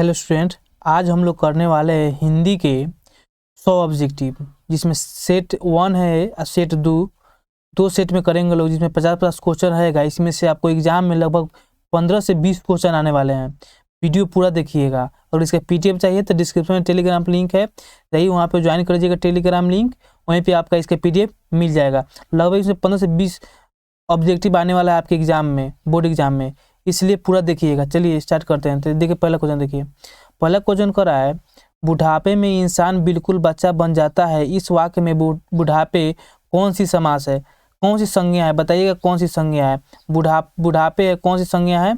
Hello student, आज हम लोग करने वाले हैं हिंदी के 100 ऑब्जेक्टिव, जिसमें सेट 1 है और सेट 2 सेट में करेंगे लोग, जिसमें 50-50 क्वेश्चन रहेगा। इसमें से आपको एग्जाम में लगभग 15 से 20 क्वेश्चन आने वाले हैं। वीडियो पूरा देखिएगा। और इसका पीडीएफ चाहिए तो डिस्क्रिप्शन में टेलीग्राम लिंक है, रही वहाँ पे ज्वाइन कर लीजिएगा टेलीग्राम लिंक, वहीं पे आपका इसका पीडीएफ मिल जाएगा। लगभग इसमें 15 से 20 ऑब्जेक्टिव आने वाला है आपके एग्जाम में, बोर्ड एग्जाम में, इसलिए पूरा देखिएगा। चलिए स्टार्ट करते हैं। तो देखिए पहला क्वेश्चन देखिए। पहला क्वेश्चन कर रहा है, बुढ़ापे में इंसान बिल्कुल बच्चा बन जाता है। इस वाक्य में बुढ़ापे कौन सी समास है, कौन सी संज्ञा है, बताइएगा कौन सी संज्ञा है। बुढ़ापे है, कौन सी संज्ञा है,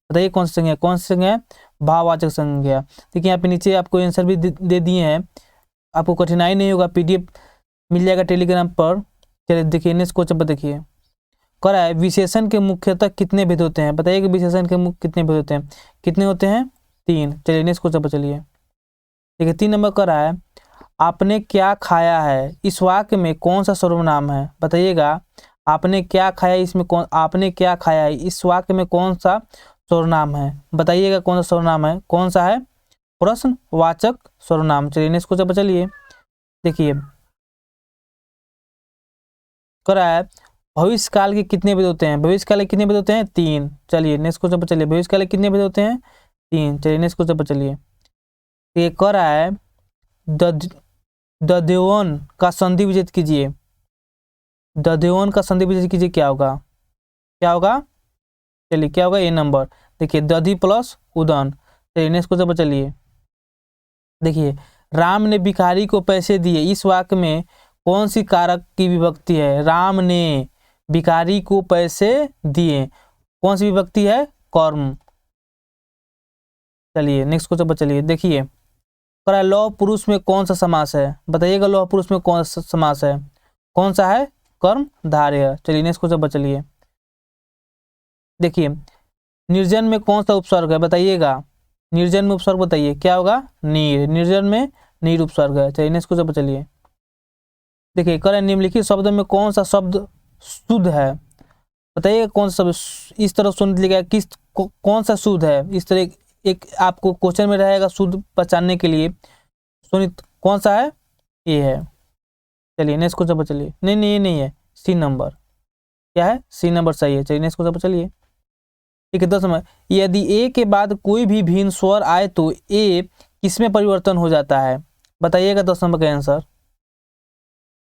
बताइए कौन सी संज्ञा है, कौन सी संज्ञा है, भाववाचक संज्ञा। देखिए यहाँ पे नीचे आपको आंसर भी दे दिए हैं, आपको कठिनाई नहीं होगा, पीडीएफ मिल जाएगा टेलीग्राम पर। चलिए देखिए नेक्स्ट क्वेश्चन पर देखिए। करा है, विशेषण के मुख्यतः कितने भेद होते हैं, बताइए कि विशेषण के मुख्य कितने भेद होते हैं, कितने होते हैं, 3। चलिए नेक्स्ट क्वेश्चन पर चलिए। देखिए 3 नंबर करा है, आपने क्या खाया है, इस वाक्य में कौन सा सर्वनाम है, बताइएगा। आपने क्या खाया, इसमें कौन, आपने क्या खाया है, इस वाक्य में कौन सा सर्वनाम है, बताइएगा कौन सा सर्वनाम है, कौन सा है, प्रश्नवाचक सर्वनाम। चलिए नेक्स्ट क्वेश्चन पर चलिए। देखिए करा है, भविष्य काल के कितने भेद होते हैं, भविष्य काल के कितने भेद होते हैं, 3। चलिए नेक्स्ट क्वेश्चन पर चलिए। भविष्य काल के कितने भेद होते हैं, 3। चलिए नेक्स्ट क्वेश्चन पर चलिए। ये कह रहा है, दध्यवन का संधि विच्छेद कीजिए। दध्यवन का संधि विच्छेद कीजिए, क्या होगा, क्या होगा, चलिए क्या होगा, ए नंबर। देखिए दधि प्लस उदन। चलिए नेक्स्ट क्वेश्चन पर चलिए। देखिए राम ने भिखारी को पैसे दिए, इस वाक्य में कौन सी कारक की विभक्ति है, राम ने भिखारी को पैसे दिए, कौन सी विभक्ति है, कर्म। चलिए नेक्स्ट क्वेश्चन पर चलिए। देखिए करा लौह पुरुष में कौन सा समास है, बताइएगा लौह पुरुष में कौन सा समास है, कौन सा है, कर्मधारय। चलिए नेक्स्ट क्वेश्चन पर चलिए। देखिए निर्जन में कौन सा उपसर्ग है, बताइएगा। निर्जन में उपसर्ग बताइए, क्या होगा, नीर। निर्जन में नीर उपसर्ग है। चलिए नेक्स्ट क्वेश्चन पर चलिए। देखिए करें, निम्नलिखित शब्द में कौन सा शब्द शुद्ध है, बताइए कौन सा शब्द, इस तरह सुन लीजिएगा, किस कौन सा शुद्ध है, इस तरह एक आपको क्वेश्चन में रहेगा शुद्ध पहचानने के लिए। सुनिए कौन सा है, ये है। चलिए नेक्स्ट क्वेश्चन पर चलिए। नहीं नहीं ये नहीं है, सी नंबर, क्या है, सी नंबर सही है। चलिए नेक्स्ट क्वेश्चन पर चलिए। ठीक है 10 नंबर, यदि ए के बाद कोई भी भिन्न स्वर आए तो ए किसमें परिवर्तन हो जाता है, बताइएगा 10 नंबर का आंसर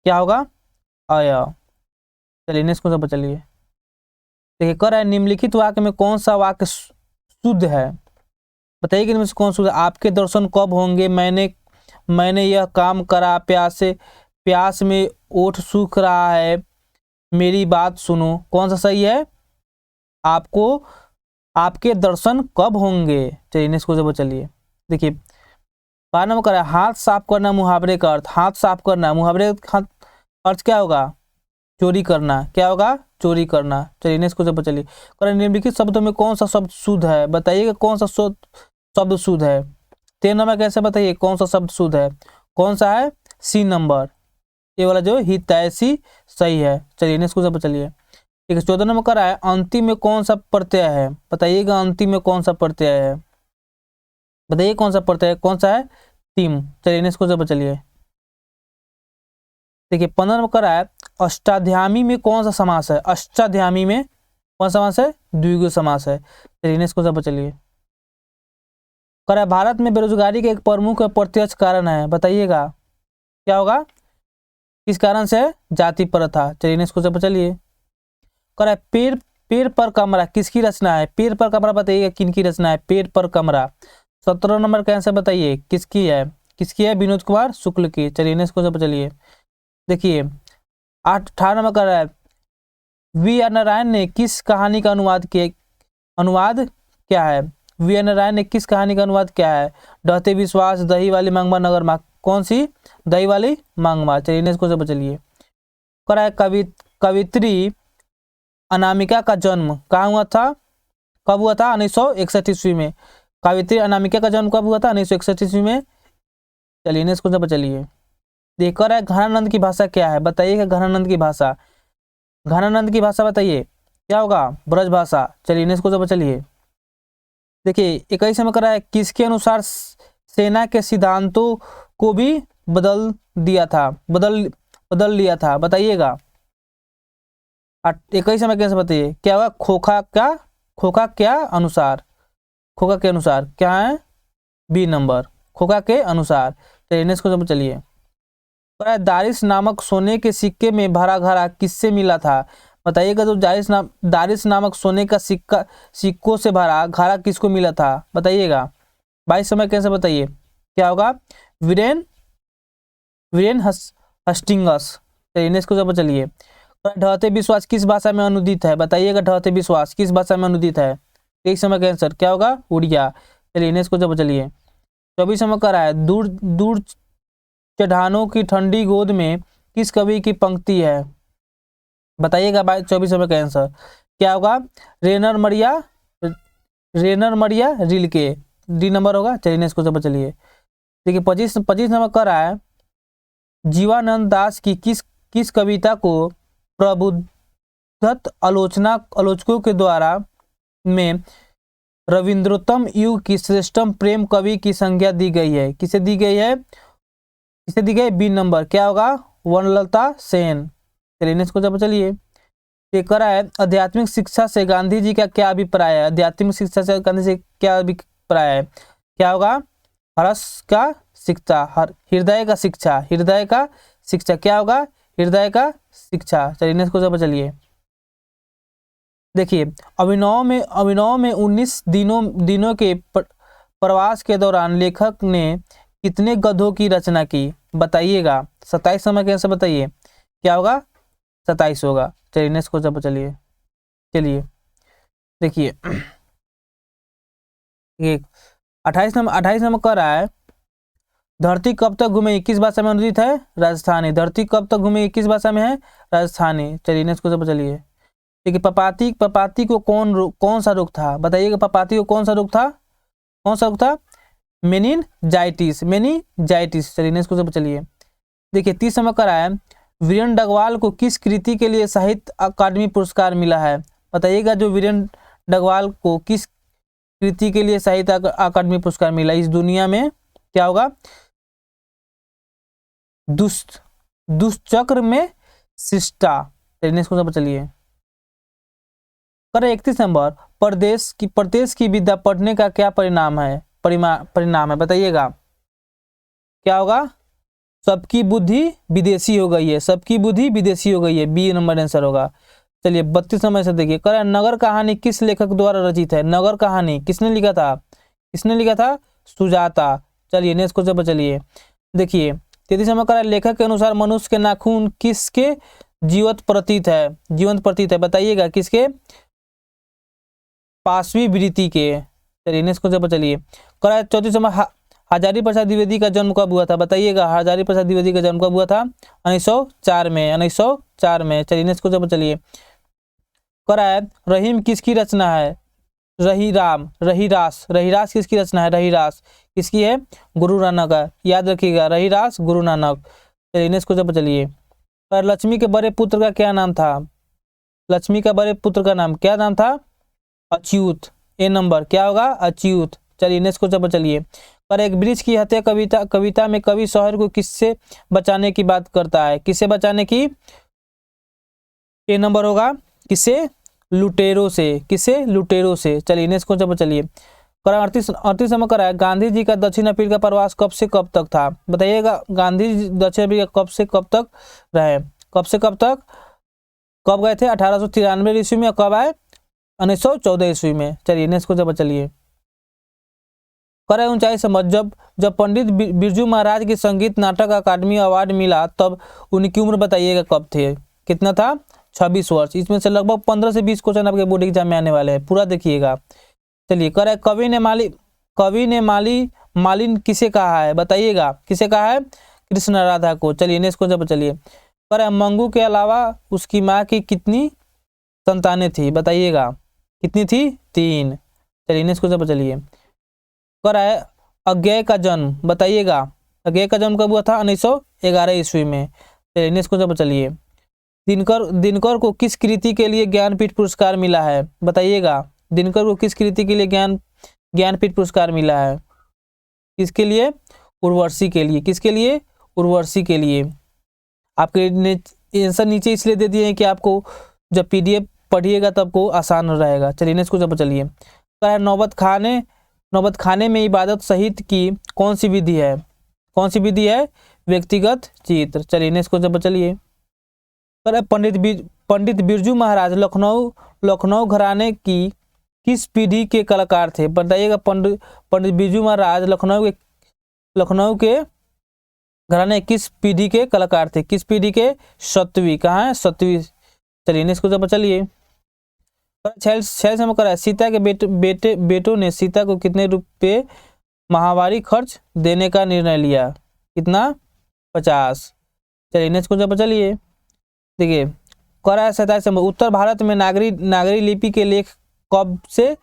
क्या होगा, आया। चलिए नेक्स्ट क्वेश्चन पर चलिए। देखिए कर रहा है, निम्नलिखित वाक्य में कौन सा वाक्य शुद्ध है, बताइए कि इनमें से कौन शुद्ध है। आपके दर्शन कब होंगे, मैंने यह काम करा, प्यास में ओठ सूख रहा है, मेरी बात सुनो, कौन सा सही है, आपके दर्शन कब होंगे। चलिए नेक्स्ट क्वेश्चन पर चलिए। देखिए 12 नंबर करा है, हाथ साफ करना मुहावरे का अर्थ, हाथ साफ करना मुहावरे का अर्थ क्या होगा, चोरी करना, क्या होगा, चोरी करना। चलिए नेक्स्ट क्वेश्चन पर चलिए। करें, निम्नलिखित शब्दों में कौन सा शब्द शुद्ध है, बताइएगा कौन सा शब्द शुद्ध है। 13 नंबर कैसे बताइए कौन सा शब्द शुद्ध है, कौन सा है, सी नंबर, ये वाला जो हितैषी सही है। चलिए नेक्स्ट क्वेश्चन पर चलिए। ठीक है 14 नंबर करा है, अंतिम में कौन सा प्रत्यय है, बताइएगा अंतिम में कौन सा प्रत्यय है, बताइए कौन सा प्रत्यय, कौन सा है, तिम। चलिए नेक्स्ट क्वेश्चन पर चलिए। देखिए 15 नंबर करा है, अष्टाध्यायी में कौन सा समास है, अष्टाध्यायी में कौन सा समास है, द्विगु समास है। चलिए नेक्स्ट क्वेश्चन पर चलिए। करा भारत में बेरोजगारी का एक प्रमुख प्रत्यक्ष कारण है, बताइएगा क्या होगा, किस कारण से, जाति प्रथा। चलिए नेक्स्ट क्वेश्चन पर चलिए। करा पेड़ पर कमरा किसकी रचना है, पेड़ पर कमरा बताइएगा किनकी रचना है, पेड़ पर कमरा। 17 नंबर का आंसर बताइए किसकी है, विनोद कुमार शुक्ल की। चलिए नेक्स्ट क्वेश्चन पर चलिए। देखिए 18 नंबर का है, वी आर नारायण ने किस कहानी का अनुवाद क्या है, वी आर नारायण ने किस कहानी का अनुवाद क्या है, डहते विश्वास, दही वाली मांगमा, नगर माँ, कौन सी, दही वाली मांगमा। चलिए नेक्स्ट क्वेश्चन पर चलिए। करा है, कवित्री अनामिका का जन्म कहाँ हुआ था, कब हुआ था, 1961 ईस्वी में। कवित्री अनामिका का जन्म कब हुआ था, 1961 ईस्वी में। चलिए नेक्स्ट क्वेश्चन पर चलिए। देखकर है, घनानंद की भाषा क्या है, बताइएगा घनानंद की भाषा, घनानंद की भाषा बताइए क्या होगा, ब्रज भाषा। चलिए नेक्स्ट क्वेश्चन पर चलिए। देखिए 21 में करा है, किसके अनुसार सेना के सिद्धांतों को भी बदल दिया था, बदल लिया था, बताइएगा। 21 में कैसे बताइए क्या होगा, खोखा क्या अनुसार, खोखा के अनुसार क्या है, बी नंबर, खोखा के अनुसार। चलिए नेक्स्ट क्वेश्चन पर चलिए। दारिस नामक सोने के सिक्के में भरा घड़ा किससे मिला था, बताइएगा। जो दारिस नामक सोने का सिक्कों से भरा घड़ा किसको मिला था, बताइएगा। 22 समय कैसे बताइए क्या होगा, वीरेन हस्टिंगस। चलिए नेक्स्ट क्वेश्चन पर चलिए। ढहते विश्वास किस भाषा में अनुदित है, बताइएगा। ढहते विश्वास किस भाषा में अनुदित है, एक समय का आंसर क्या होगा, उड़िया। चलिए नेक्स्ट क्वेश्चन पर चलिए। 24 में कह रहा है, दूर दूर चढ़ानों की ठंडी गोद में किस कवि की पंक्ति है, बताइएगा। 24 में का आंसर क्या होगा, रेनर मरिया रिल्के, डी नंबर होगा। चलिए नेक्स्ट क्वेश्चन पर चलिए। देखिए 25 नंबर कर रहा है, जीवानंद दास की किस कविता को प्रबुद्धत आलोचकों के द्वारा में रविंद्रोत्तम युग की श्रेष्ठतम प्रेम कवि की संज्ञा दी गई है, किसे दी गई है, किसे दी गई, बी नंबर क्या होगा, वनलता सेन। चलिए नेक्स्ट क्वेश्चन पर चलिए। ये करा है, आध्यात्मिक शिक्षा से गांधी जी का क्या अभिप्राय है, आध्यात्मिक शिक्षा से गांधी जी क्या अभिप्राय है, क्या होगा, हर्ष का शिक्षा, हृदय का शिक्षा, हृदय का शिक्षा क्या होगा, हृदय का शिक्षा। चलिए नेक्स्ट क्वेश्चन पर चलिए। देखिए अभिनव में 19 दिनों के प्रवास के दौरान लेखक ने कितने गधों की रचना की, बताइएगा। 27 समय कैसे बताइए क्या होगा, 27 होगा। चलिए नेक्स्ट क्वेश्चन पर चलिए। देखिए 28 नंबर कर रहा है, धरती कब तक घूमेगी किस भाषा में अनुदित है, राजस्थानी। धरती कब तक घूमेगी किस भाषा में है, राजस्थानी। चलिए नेक्स्ट क्वेश्चन पर चलिए। देखिए पपाती को कौन सा रोग था, बताइएगा। पपाती को कौन सा रोग था, मेनिनजाइटिस। चलिए नेक्स्ट क्वेश्चन पर चलिए। देखिए 30 नंबर का है, वीरेन डगवाल को किस कृति के लिए साहित्य अकादमी पुरस्कार मिला है, बताइएगा। जो वीरेन डगवाल को किस कृति के लिए साहित्य अकादमी पुरस्कार मिला इस दुनिया में, क्या होगा, दुष्चक्र में शिष्टा। नेक्स्ट क्वेश्चन पर चलिए। 31 नंबर, प्रदेश की विद्या पढ़ने का क्या परिणाम है, बताइएगा। क्या होगा, सबकी बुद्धि विदेशी हो गई है, बी नंबर आंसर होगा। चलिए 32 नंबर से देखिए, कह नगर कहानी किस लेखक द्वारा रचित है, नगर कहानी किसने लिखा था, सुजाता। चलिए नेक्स्ट क्वेश्चन पर चलिए। देखिए 33 नंबर कह लेखक के अनुसार मनुष्य के नाखून किसके जीवंत प्रतीत है, बताइएगा। किसके, पांचवी वृत्ति के। चलिए नेक्स्ट क्वेश्चन पर चलिए। कह रहा है 34 नंबर, हजारी प्रसाद द्विवेदी का जन्म कब हुआ था, बताइएगा। हजारी प्रसाद द्विवेदी का जन्म कब हुआ था, 1904 में। चलिए नेक्स्ट क्वेश्चन पर चलिए। कह रहा है, रहीम किसकी रचना है, रहीरास किसकी रचना है, रहीरास किसकी है, गुरु नानक का, याद रखिएगा, रहीरास गुरु नानक। चलिए नेक्स्ट क्वेश्चन पर चलिए। लक्ष्मी के बड़े पुत्र का क्या नाम था, लक्ष्मी का बड़े पुत्र का नाम क्या नाम था, अच्युत। ए नंबर क्या होगा, अच्युत। चलिए नेक्स्ट क्वेश्चन पर चलिए। पर एक वृक्ष की हत्या कविता में कवि शहर को किससे बचाने की बात करता है, किससे बचाने की, ए नंबर होगा, किसे, लुटेरों से। चलिए नेक्स्ट क्वेश्चन पर चलिए। 38 नंबर करा है, गांधी जी का दक्षिण अफ्रीका प्रवास कब से कब तक था, बताइएगा। गांधी जी दक्षिण अफ्रीका कब से कब तक रहे, कब गए थे, 1893 ईस्वी में, कब आए, 1914 ईस्वी में। चलिए नेक्स्ट क्वेश्चन पर चलिए। करे ऊंचाई समझ, जब पंडित बिरजू महाराज की संगीत नाटक अकादमी अवार्ड मिला तब उनकी उम्र बताइएगा कब थे, कितना था, 26 वर्ष। इसमें से लगभग 15 से 20 क्वेश्चन आपके बोर्ड एग्जाम में आने वाले हैं, पूरा देखिएगा। चलिए करे, कवि ने मालिन किसे कहा है, बताइएगा। किसे कहा है, कृष्ण राधा को। चलिए नेक्स्ट क्वेश्चन पर चलिए। करे मंगू के अलावा उसकी माँ की कितनी संतानें थी, बताइएगा। कितनी थी, 3। चलिए नेक्स्ट क्वेश्चन पर चलिए। कर है, अज्ञेय का जन्म बताइएगा। अज्ञेय का जन्म कब हुआ था, 1911 ईस्वी में। चलिए नेक्स्ट क्वेश्चन पर चलिए। दिनकर को किस कृति के लिए ज्ञानपीठ पुरस्कार मिला है, बताइएगा। दिनकर को किस कृति के लिए ज्ञानपीठ पुरस्कार मिला है। किसके लिए? उर्वशी के लिए। किसके लिए? उर्वशी के लिए। आपके आंसर नीचे इसलिए दे दिए हैं कि आपको जब PDF पढ़िएगा तब आपको आसान रहेगा। चलिए नेक्स्ट क्वेश्चन पर चलिए। नौबत खाने में इबादत सहित की कौन सी विधि है? कौन सी विधि है? व्यक्तिगत चित्र। चलिए नेक्स्ट क्वेश्चन पर चलिए। पंडित बिरजू महाराज लखनऊ घराने की किस पीढ़ी के कलाकार थे? बताइएगा। पंडित बिरजू महाराज लखनऊ के घराने किस पीढ़ी के कलाकार थे? किस पीढ़ी के? 7वीं। कहाँ है? 7वीं। चलिए नेक्स्ट क्वेश्चन पर चलिए। 6 में करा है सीता के बेटों ने सीता को कितने रुपए माहवारी खर्च देने का निर्णय लिया? कितना? 50। चलिए नेक्स्ट क्वेश्चन पर चलिए। देखिए करा है 27 में उत्तर भारत में नागरी लिपि के लेख कब से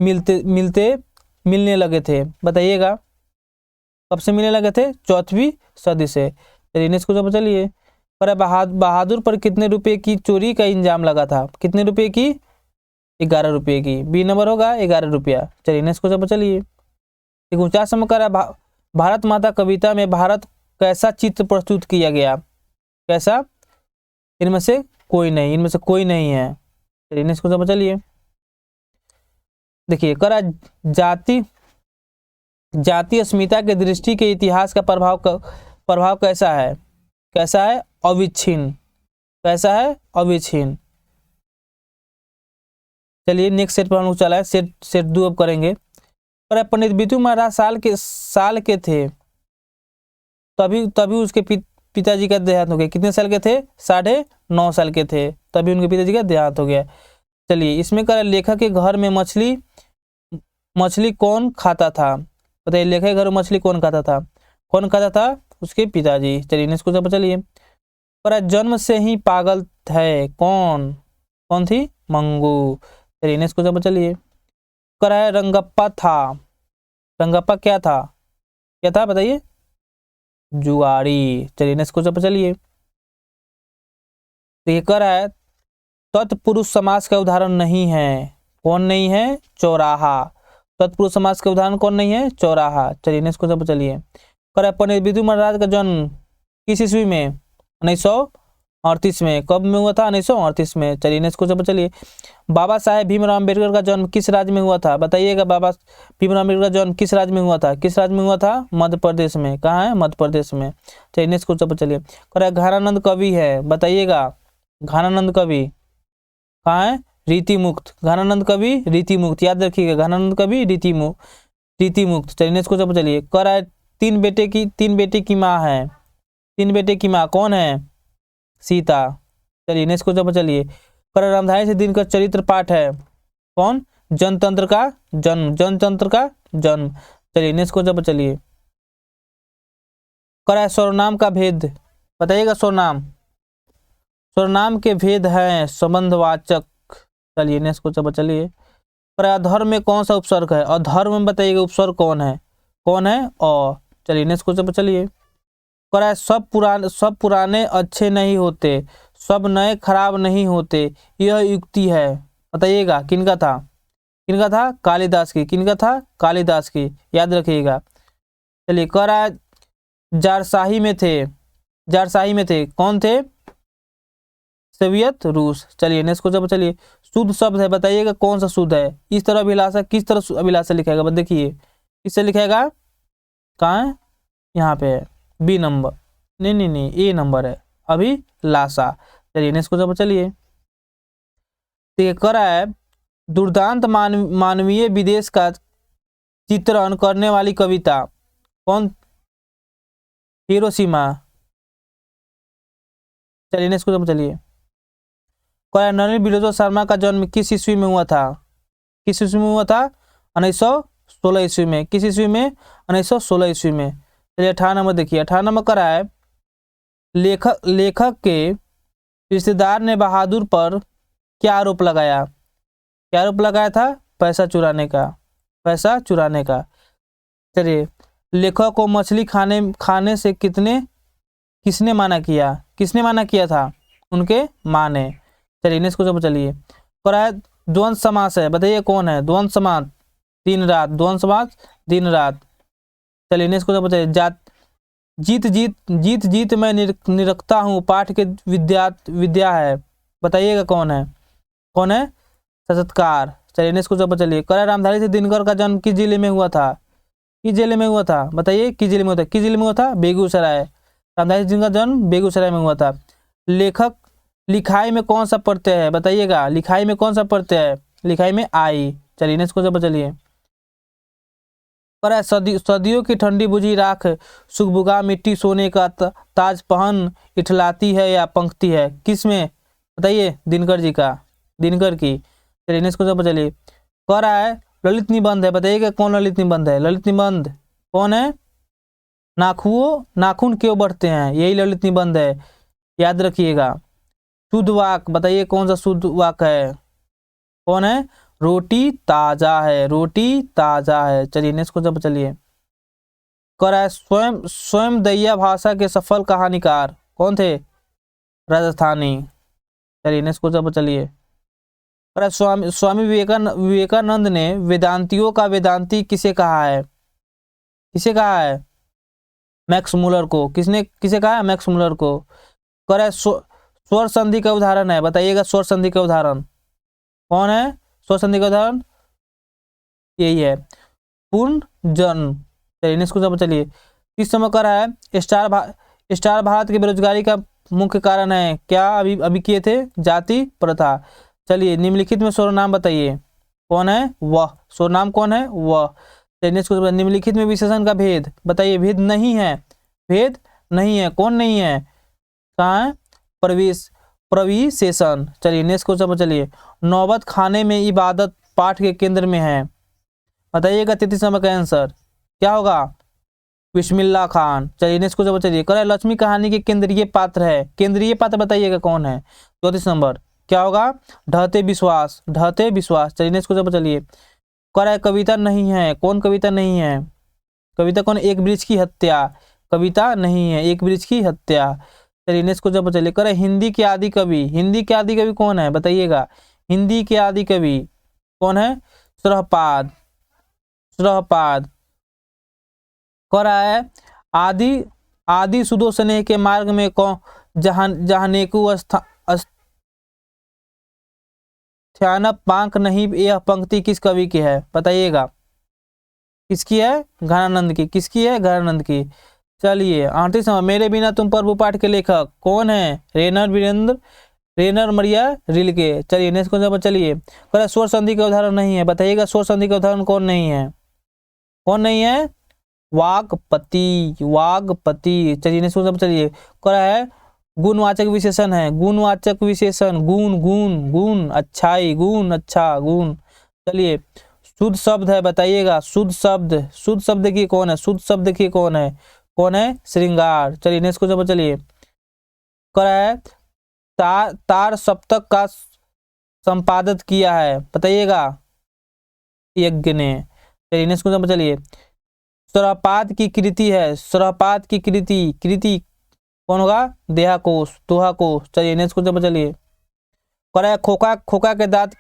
मिलने लगे थे? बताइएगा। कब से मिलने लगे थे? 4वीं सदी से। चलिए नेक्स्ट क्वेश्चन पर चलिए। पर बहादुर पर कितने रुपए की चोरी का इल्जाम लगा था? कितने रुपए की? 11 रुपये की। बी नंबर होगा 11 रुपया। चलिए नेक्स्ट क्वेश्चन पर चलिए। 49 में करा भारत माता कविता में भारत कैसा चित्र प्रस्तुत किया गया? कैसा? इनमें से कोई नहीं। इनमें से कोई नहीं है। चलिए नेक्स्ट क्वेश्चन पर चलिए। देखिए करा जातीय अस्मिता के दृष्टि के इतिहास का प्रभाव कैसा है? कैसा है? अविच्छिन्न। कैसा है? अविच्छिन्न। चलिए नेक्स्ट सेट पर हम लोग चला है। सेट 2 अब करेंगे। पर पंडित बिरजू महाराज साल के थे तभी उसके पिताजी का देहांत हो गया। कितने साल के थे? 9.5 साल के थे तभी उनके पिताजी का देहांत हो गया। चलिए इसमें करा लेखक के घर में मछली कौन खाता था? बताइए लेखक के घर में मछली कौन खाता था? कौन खाता था? उसके पिताजी। चलिए नेक्स्ट क्वेश्चन पर चलिए। पर जन्म से ही पागल है कौन थी? मंगू। चलिए नेक्स्ट क्वेश्चन पर चलिए। करा है रंगप्पा था। रंगप्पा क्या था? क्या था बताइए? जुआरी। चलिए नेक्स्ट क्वेश्चन पर चलिए। तो ये करा है तत्पुरुष समास का उदाहरण नहीं है। कौन नहीं है? चौराहा। तत्पुरुष समास का उदाहरण कौन नहीं है? चौराहा। चलिए नेक्स्ट क्वेश्चन पर चलिए। करा पंडित बिरजू महाराज का जन्म किस ईस्वी में? 1938 में। कब में हुआ था? 1938 में। चलिए नेक्स्ट क्वेश्चन पर चलिए। बाबा साहेब भीमराव अम्बेडकर का जन्म किस राज्य में हुआ था? बताइएगा। बाबा भीमराव अम्बेडकर का जन्म किस राज्य में हुआ था? किस राज्य में हुआ था? मध्य प्रदेश में। कहाँ है? मध्य प्रदेश में। चलिए नेक्स्ट क्वेश्चन पर चलिए। करा घनानंद कवि है। बताइएगा। घनानंद कवि कहाँ है? रीतिमुक्त। घनानंद कवि रीतिमुक्त। याद रखिएगा। घनानंद कवि रीतिमुक्त। चलिए नेक्स्ट क्वेश्चन पर चलिए। करा 3 बेटे की माँ है। 3 बेटे की माँ कौन है? सीता। चलिए नेक्स्ट क्वेश्चन पर चलिए। कर रामधारी से दिनकर चरित्र पाठ है कौन? जनतंत्र का जन्म। चलिए नेक्स्ट क्वेश्चन पर चलिए। कर सर्वनाम का भेद। बताइएगा। सर्वनाम के भेद हैं संबंधवाचक। चलिए नेक्स्ट क्वेश्चन पर चलिए। पर अधर्म में कौन सा उपसर्ग है? अधर्म में बताइएगा उपसर्ग कौन है? अ। चलिए नेक्स्ट क्वेश्चन पर चलिए। करा सब पुराने अच्छे नहीं होते, सब नए खराब नहीं होते, यह युक्ति है। बताइएगा। किनका था? कालिदास की। किनका था? कालिदास की। याद रखिएगा। चलिए करा जारशाही में थे कौन थे? सोवियत रूस। चलिए नेक्स्ट क्वेश्चन पर चलिए। शुद्ध शब्द है। बताइएगा कौन सा शुद्ध है? इस तरह अभिलाषा किस तरह अभिलाषा लिखाएगा? देखिए किससे लिखाएगा? कहाँ है? यहाँ पे है बी नंबर। नहीं ए नंबर है अभिलाषा। चलिए नेक्स्ट क्वेश्चन पर चलिए। तो करा है दुर्दांत मानवीय विदेश का चित्रण करने वाली कविता कौन? हिरोशिमा। चलिए नेक्स्ट क्वेश्चन पर चलिए। करा नलिनी बिलोचन शर्मा का जन्म किस ईस्वी में हुआ था? 1916 ईस्वी में। किस ईस्वी में? 1916 ईस्वी में। चलिए 18 नंबर देखिए। 18 नंबर करा है लेखक के रिश्तेदार ने बहादुर पर क्या आरोप लगाया? क्या आरोप लगाया था? पैसा चुराने का। चलिए लेखक को मछली खाने से किसने मना किया था? उनके माँ ने। चलिए नेक्स्ट क्वेश्चन पर चलिए। करा है द्वंद्व समास है। बताइए कौन है? द्वंद्व समास। दिन रात, द्वंद्व समास दिन रात। चलिए नेक्स्ट क्वेश्चन बताइए, जीत जीत जीत जीत मैं निरखता हूँ पाठ के विद्या है, बताइएगा कौन है, कौन है, साक्षात्कार। चलिए नेक्स्ट क्वेश्चन पर चलिए, करा रामधारी से दिनकर का जन्म किस जिले में हुआ था, किस जिले में हुआ था, बताइए किस जिले में हुआ था, किस जिले में हुआ था, बेगूसराय। रामधारी सिंह का जन्म बेगूसराय में हुआ था। लेखक लिखाई में कौन सा प्रत्यय है, बताइएगा लिखाई में कौन सा प्रत्यय है, लिखाई में आई। चलिए नेक्स्ट क्वेश्चन पर चलिए, पर सदियों की ठंडी बुझी राख सुखबुगा मिट्टी सोने का ताज पहन इठलाती है या पंक्ति है, किस में, बताइए दिनकर जी का, दिनकर की। चलिए नेक्स्ट क्वेश्चन पर चलिए, कह रहा है ललित निबंध है, बताइएगा कौन ललित निबंध है, ललित निबंध कौन है, नाखून क्यों बढ़ते हैं, यही ललित निबंध है, याद रखिएगा। शुद्ध वाक, बताइए कौन सा शुद्ध वाक है, कौन है, रोटी ताजा है, रोटी ताजा है। चलिए नेक्स्ट क्वेश्चन पर चलिए, कह रहा है स्वयं दैया भाषा के सफल कहानीकार कौन थे, राजस्थानी। चलिए नेक्स्ट क्वेश्चन पर चलिए, कह रहा है स्वामी विवेकानंद ने वेदांतियों का वेदांती किसे कहा है, किसे कहा है, मैक्स मुलर को, किसने किसे कहा है, मैक्स मुलर को। कह रहा है स्वर संधि का उदाहरण है, बताइएगा स्वर संधि का उदाहरण कौन है, स्वर संधि का उदाहरण यही है, पूर्ण जन्म। चलिए नेक्स्ट क्वेश्चन पर चलिए, किस समय कर रहा है स्टार भारत की बेरोजगारी का मुख्य कारण है, क्या अभी किए थे, जाति प्रथा। चलिए निम्नलिखित में सर्वनाम बताइए, कौन है, वह, सर्वनाम कौन है, वह। चलिए नेक्स्ट क्वेश्चन, निम्नलिखित में विशेषण का भेद बताइए, भेद नहीं है, भेद नहीं है, कौन नहीं है, कहाँ है, प्रविशेषण। चलिए नेक्स्ट क्वेश्चन पर चलिए, नौबत खाने में इबादत पाठ के केंद्र में है, बताइएगा 33 नंबर का आंसर क्या होगा, बिस्मिल्लाह खान। चलिए नेक्स्ट क्वेश्चन पर चलिए, कह रहा है लक्ष्मी कहानी के केंद्रीय पात्र है, केंद्रीय पात्र बताइएगा कौन है, 34 नंबर क्या होगा, ढहते विश्वास, ढहते विश्वास। चलिए नेक्स्ट क्वेश्चन पर चलिए, कह रहा है कविता नहीं है, कौन कविता नहीं है, कविता कौन, एक वृक्ष की हत्या, कविता नहीं है, एक वृक्ष की हत्या। चलिए नेक्स्ट क्वेश्चन पर चलिए, कह रहा है हिंदी के आदि कवि, हिंदी के आदि कवि कौन है, बताइएगा हिंदी के आदि कवि कौन है, सुरहपाद, सुरहपाद। कह रहा है आदि सुदो स्नेह के मार्ग में कौन जहानेकु ध्यान पांक नहीं, यह पंक्ति किस कवि की है, बताइएगा किसकी है, घनानंद की, किसकी है, घनानंद की। चलिए 38 नंबर, मेरे बिना तुम प्रभु पाठ के लेखक कौन है, रेनर मरिया रिलके। चलिए नेक्स्ट क्वेश्चन पर चलिए, कह स्वर संधि का उदाहरण नहीं है, बताइएगा स्वर संधि का उदाहरण कौन नहीं है, कौन नहीं है, वागपति, वागपति। चलिए नेक्स्ट क्वेश्चन पर चलिए, कह रहा है गुणवाचक विशेषण है, गुणवाचक विशेषण, गुण गुण गुण, अच्छाई, गुण अच्छा, गुण। चलिए शुद्ध शब्द है, बताइएगा शुद्ध शब्द, शुद्ध शब्द देखिए कौन है, शुद्ध शब्द देखिए कौन है, कौन है, श्रृंगार। चलिए नेक्स्ट क्वेश्चन पर चलिए, कह रहा है तार सप्तक का संपादन किया है, बताइएगा यज्ञ ने। चलिए नेक्स्ट क्वेश्चन पर चलिए, स्वरापात की कृति है, स्वरापात की कृति कौन होगा, देहाकोश, दोहाकोश। चलिए नेक्स्ट क्वेश्चन पर चलिए, कह रहा है खोखा के दांत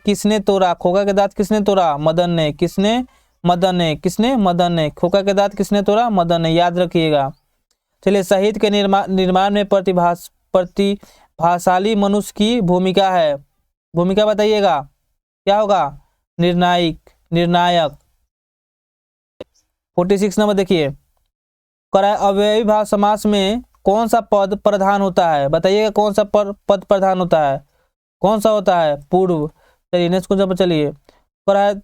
किसने तोड़ा, खोखा के दांत किसने तोड़ा, मदन ने, किसने, मदन ने, किसने, मदन ने, खोखा के दांत किसने तोड़ा, मदन ने, याद रखिएगा। चलिए साहित्य के निर्माण में प्रतिभाशाली मनुष्य की भूमिका है, भूमिका बताइएगा क्या होगा, निर्णायक। 46 नंबर देखिए, कह रहा है अव्ययी भाव समास में कौन सा पद प्रधान होता है, बताइएगा कौन सा पद प्रधान होता है, कौन सा होता है, पूर्व। चलिए नेक्स्ट क्वेश्चन पर चलिए, कह रहा है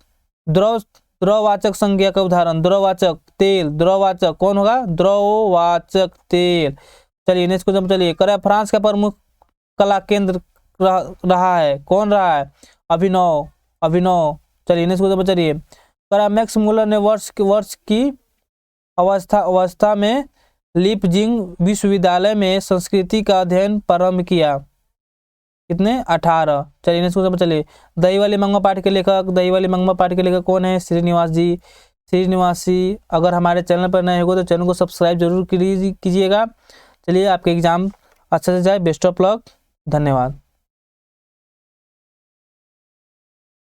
द्रववाचक संज्ञा का उदाहरण, द्रववाचक तेल, द्रववाचक कौन होगा, द्रववाचक तेल। चलिए नेक्स्ट क्वेश्चन पर चलिए, कह रहा है फ्रांस का प्रमुख कला केंद्र रहा है, कौन रहा है, अभिनव। चलिए नेक्स्ट क्वेश्चन पर चलिए, कह रहा है मैक्स मुलर ने वर्ष की अवस्था में लीपजिंग विश्वविद्यालय में संस्कृति का अध्ययन प्रारंभ किया, कितने, 18। चलिए नेक्स्ट क्वेश्चन पर चलिए, दही वाली मंगवा पाठ के लेखक कौन है, श्रीनिवास जी, श्रीनिवासी। अगर हमारे चैनल पर नए हो तो चैनल को सब्सक्राइब जरूर कीजिएगा। चलिए आपके एग्जाम अच्छा से जाए, बेस्ट ऑफ लक, धन्यवाद।